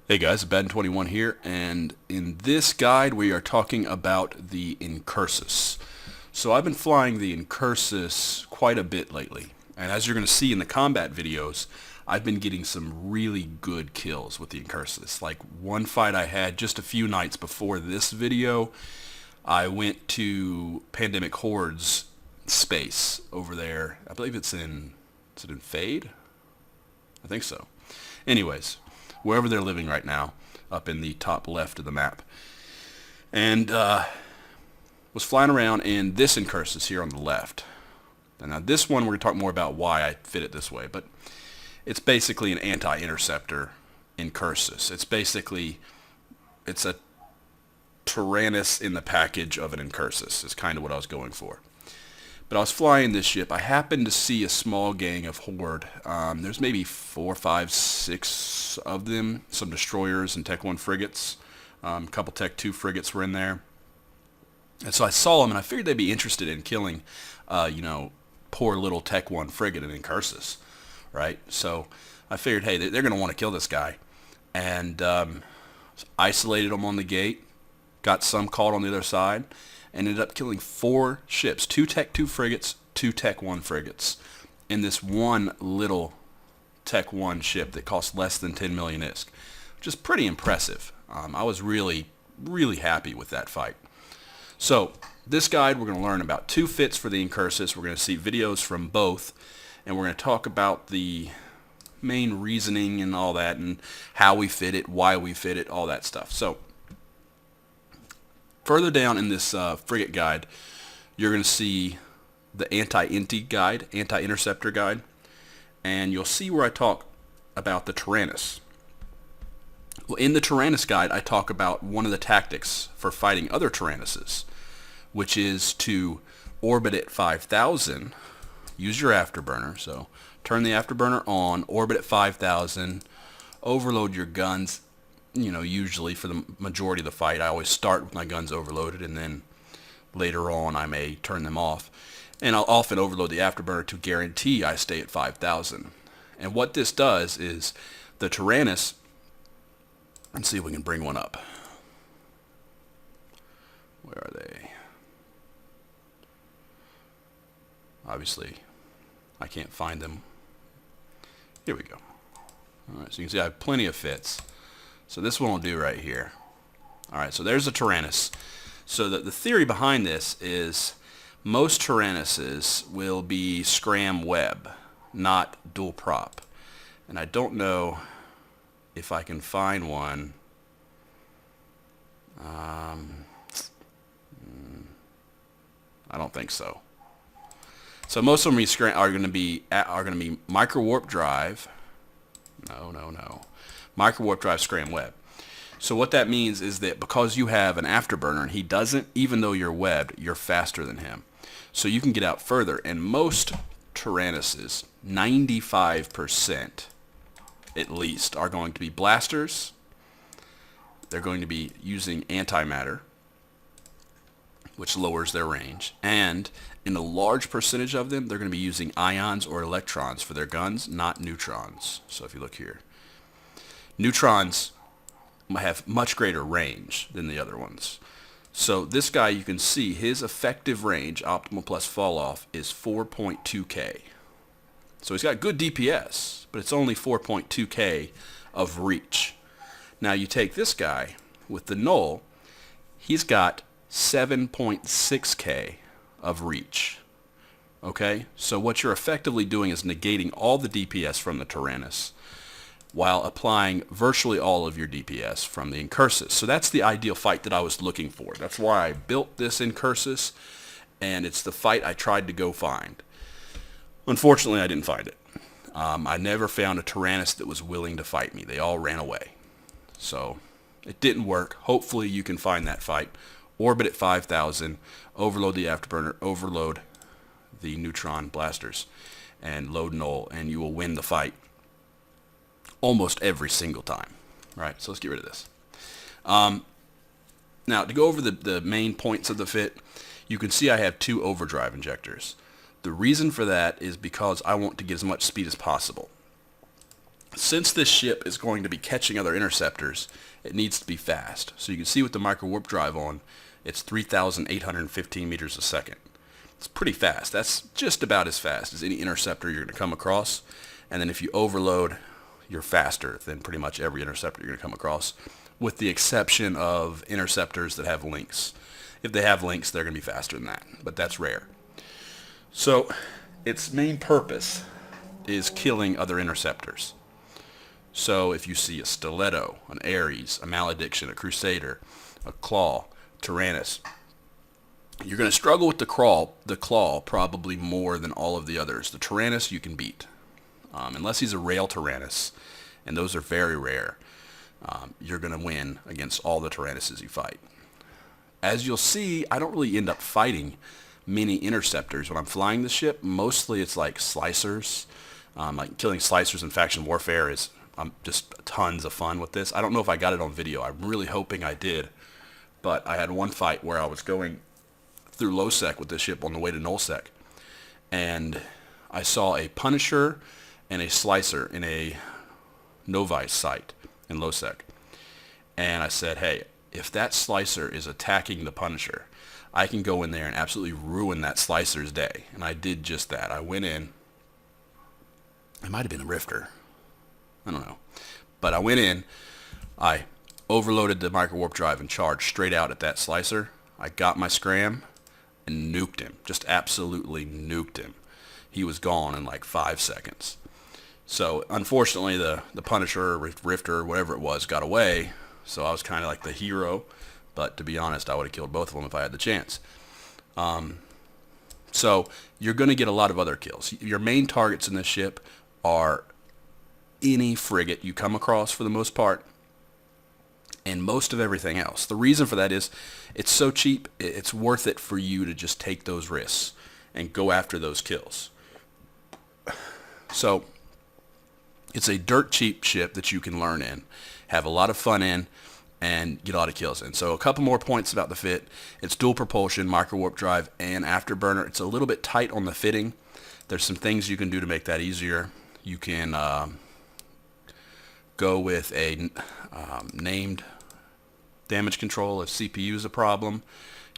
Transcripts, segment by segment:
Hey guys, Ben21 here, and in this guide we are talking about the Incursus. So I've been flying the Incursus quite a bit lately, and as you're going to see in the combat videos, I've been getting some really good kills with the Incursus. Like one fight I had just a few nights before this video, I went to Pandemic Horde's space over there. I believe is it in Fade? I think so. Anyways, wherever they're living right now, up in the top left of the map. And was flying around in this Incursus here on the left. And now this one, we're going to talk more about why I fit it this way, but it's basically an anti-interceptor Incursus. It's a Tyrannus in the package of an Incursus is kind of what I was going for. But I was flying this ship. I happened to see a small gang of Horde. There's maybe 4, 5, 6 of them. Some destroyers and Tech 1 frigates. A couple Tech 2 frigates were in there. And so I saw them, and I figured they'd be interested in killing, poor little Tech 1 frigate in Incursus, right? So I figured, hey, they're going to want to kill this guy. And isolated them on the gate. Got some caught on the other side. And ended up killing 4 ships, 2 Tech 2 frigates, 2 Tech 1 frigates, in this one little Tech 1 ship that cost less than 10 million ISK, which is pretty impressive. I was really, really happy with that fight. So this guide, we're going to learn about 2 fits for the Incursus. We're going to see videos from both, and we're going to talk about the main reasoning and all that, and how we fit it, why we fit it, all that stuff. So further down in this frigate guide, you're going to see the anti-inti guide, anti-interceptor guide, and you'll see where I talk about the Tyrannus. Well, in the Tyrannus guide, I talk about one of the tactics for fighting other Tyrannuses, which is to orbit at 5,000, use your afterburner, so turn the afterburner on, orbit at 5,000, overload your guns. Usually for the majority of the fight, I always start with my guns overloaded, and then later on I may turn them off. And I'll often overload the afterburner to guarantee I stay at 5,000. And what this does is the Tyrannus, let's see if we can bring one up. Where are they? Obviously, I can't find them. Here we go. Alright, so you can see I have plenty of fits. So this one will do right here. Alright, so there's a Tyrannus. So the theory behind this is most Tyrannuses will be scram web, not dual prop. And I don't know if I can find one. I don't think so. So most of them are going to be micro warp drive. No. Micro warp drive scram web. So what that means is that because you have an afterburner and he doesn't, even though you're webbed, you're faster than him. So you can get out further. And most Tyrannuses, 95% at least, are going to be blasters. They're going to be using antimatter, which lowers their range. And in a large percentage of them, they're going to be using ions or electrons for their guns, not neutrons. So if you look here, neutrons have much greater range than the other ones. So this guy, you can see his effective range, optimal plus fall off, is 4.2k. So he's got good DPS, but it's only 4.2k of reach. Now you take this guy with the null, he's got 7.6k of reach. Okay, so what you're effectively doing is negating all the DPS from the Tyrannus, while applying virtually all of your DPS from the Incursus. So that's the ideal fight that I was looking for. That's why I built this Incursus, and it's the fight I tried to go find. Unfortunately, I didn't find it. I never found a Tyrannus that was willing to fight me. They all ran away. So it didn't work. Hopefully you can find that fight. Orbit at 5,000, overload the afterburner, overload the neutron blasters, and load null, and you will win the fight almost every single time. Right, so let's get rid of this. Now, to go over the main points of the fit, you can see I have 2 overdrive injectors. The reason for that is because I want to get as much speed as possible. Since this ship is going to be catching other interceptors, it needs to be fast. So you can see with the micro warp drive on, it's 3,815 meters a second. It's pretty fast. That's just about as fast as any interceptor you're going to come across. And then if you overload, you're faster than pretty much every interceptor you're going to come across, with the exception of interceptors that have links. If they have links, they're going to be faster than that, but that's rare. So its main purpose is killing other interceptors. So if you see a Stiletto, an Ares, a Malediction, a Crusader, a Claw, Tyrannus, you're going to struggle with the Claw probably more than all of the others. The Tyrannus you can beat, unless he's a Rail Tyrannus, and those are very rare. You're going to win against all the Tyrannuses you fight. As you'll see, I don't really end up fighting many interceptors when I'm flying the ship. Mostly it's like slicers. Like killing slicers in faction warfare is just tons of fun with this. I don't know if I got it on video. I'm really hoping I did. But I had one fight where I was going through low-sec with this ship on the way to null-sec. And I saw a Punisher and a Slicer in a Novice site in low-sec. And I said, hey, if that Slicer is attacking the Punisher, I can go in there and absolutely ruin that Slicer's day. And I did just that. I went in. It might have been a Rifter. I don't know. But I went in. I overloaded the micro warp drive and charged straight out at that Slicer. I got my scram and nuked him. Just absolutely nuked him. He was gone in like 5 seconds. So unfortunately the Punisher or Rifter or whatever it was got away. So I was kind of like the hero. But to be honest, I would have killed both of them if I had the chance. So you're going to get a lot of other kills. Your main targets in this ship are any frigate you come across for the most part, and most of everything else. The reason for that is it's so cheap, it's worth it for you to just take those risks and go after those kills. So it's a dirt cheap ship that you can learn in, have a lot of fun in, and get a lot of kills in. So a couple more points about the fit. It's dual propulsion, micro warp drive, and afterburner. It's a little bit tight on the fitting. There's some things you can do to make that easier. You can go with a named damage control if CPU is a problem.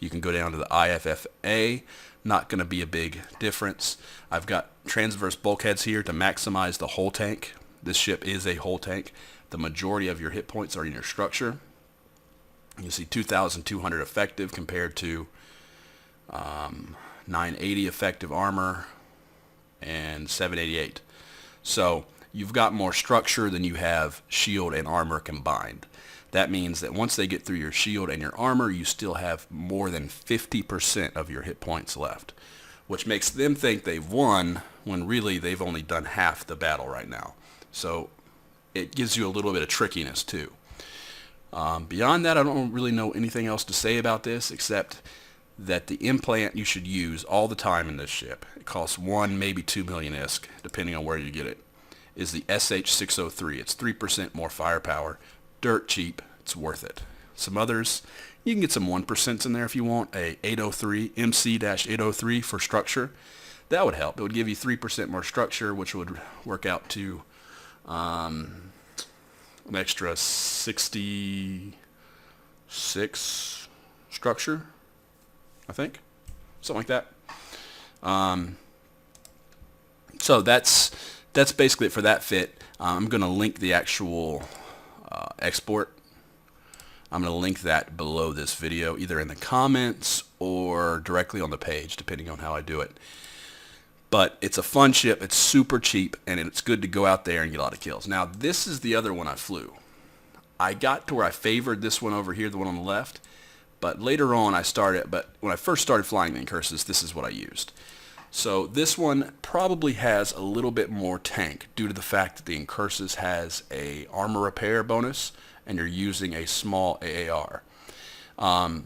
You can go down to the IFFA. Not going to be a big difference. I've got transverse bulkheads here to maximize the hull tank. This ship is a hull tank. The majority of your hit points are in your structure. You see 2,200 effective compared to 980 effective armor and 788. So you've got more structure than you have shield and armor combined. That means that once they get through your shield and your armor, you still have more than 50% of your hit points left, which makes them think they've won when really they've only done half the battle right now. So it gives you a little bit of trickiness too. Beyond that, I don't really know anything else to say about this except that the implant you should use all the time in this ship, it costs 1, maybe 2 million ISK, depending on where you get it, is the SH603. It's 3% more firepower, dirt cheap, it's worth it. Some others, you can get some 1% in there if you want, a 803, MC-803 for structure. That would help. It would give you 3% more structure, which would work out to an extra 66 structure, I think, something like that. So that's basically it for that fit. I'm going to link the actual export. I'm going to link that below this video, either in the comments or directly on the page, depending on how I do it. But it's a fun ship, it's super cheap, and it's good to go out there and get a lot of kills. Now, this is the other one I flew. I got to where I favored this one over here, the one on the left, but later on but when I first started flying the Incursus, this is what I used. So this one probably has a little bit more tank due to the fact that the Incursus has a armor repair bonus, and you're using a small AAR. I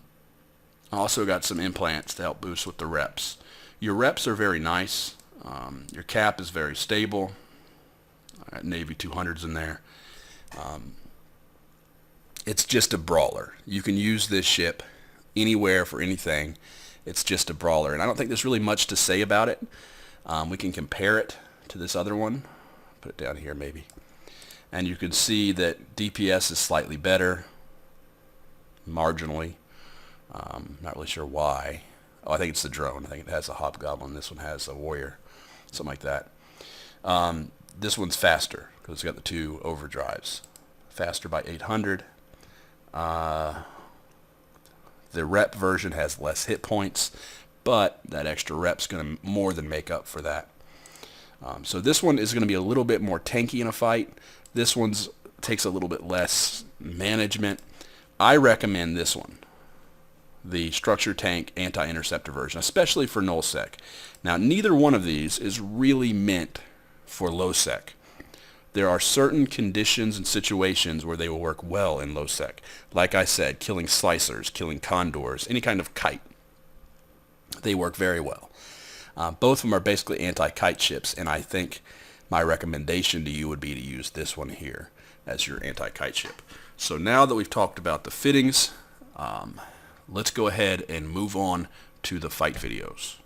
also got some implants to help boost with the reps. Your reps are very nice. Your cap is very stable. I got Navy 200s in there. It's just a brawler. You can use this ship anywhere for anything. It's just a brawler. And I don't think there's really much to say about it. We can compare it to this other one. Put it down here maybe. and you can see that DPS is slightly better, marginally. Not really sure why. Oh, I think it's the drone. I think it has a hobgoblin. This one has a warrior, something like that. This one's faster because it's got the 2 overdrives. Faster by 800. The rep version has less hit points, but that extra rep's going to more than make up for that. So this one is going to be a little bit more tanky in a fight. This one's takes a little bit less management. I recommend this one, the Structure Tank Anti-Interceptor version, especially for nullsec. Now, neither one of these is really meant for lowsec. There are certain conditions and situations where they will work well in lowsec. Like I said, killing slicers, killing condors, any kind of kite. They work very well. Both of them are basically anti-kite ships, and I think my recommendation to you would be to use this one here as your anti-kite ship. So now that we've talked about the fittings, let's go ahead and move on to the fight videos.